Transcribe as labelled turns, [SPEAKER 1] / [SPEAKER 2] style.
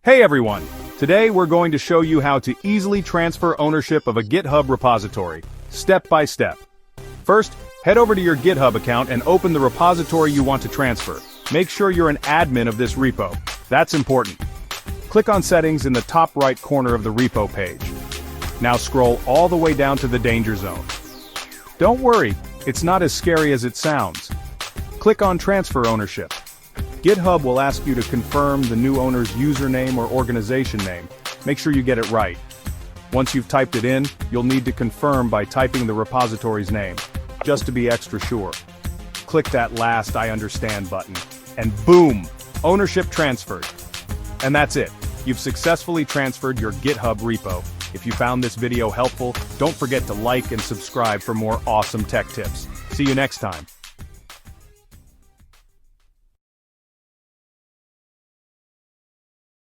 [SPEAKER 1] Hey everyone! Today we're going to show you how to easily transfer ownership of a GitHub repository, step by step. First, head over to your GitHub account and open the repository you want to transfer. Make sure you're an admin of this repo. That's important. Click on Settings in the top right corner of the repo page. Now scroll all the way down to the danger zone. Don't worry, it's not as scary as it sounds. Click on Transfer Ownership. GitHub will ask you to confirm the new owner's username or organization name. Make sure you get it right. Once you've typed it in, you'll need to confirm by typing the repository's name, just to be extra sure. Click that last I understand button, and boom! Ownership transferred. And that's it. You've successfully transferred your GitHub repo. If you found this video helpful, don't forget to like and subscribe for more awesome tech tips. See you next time.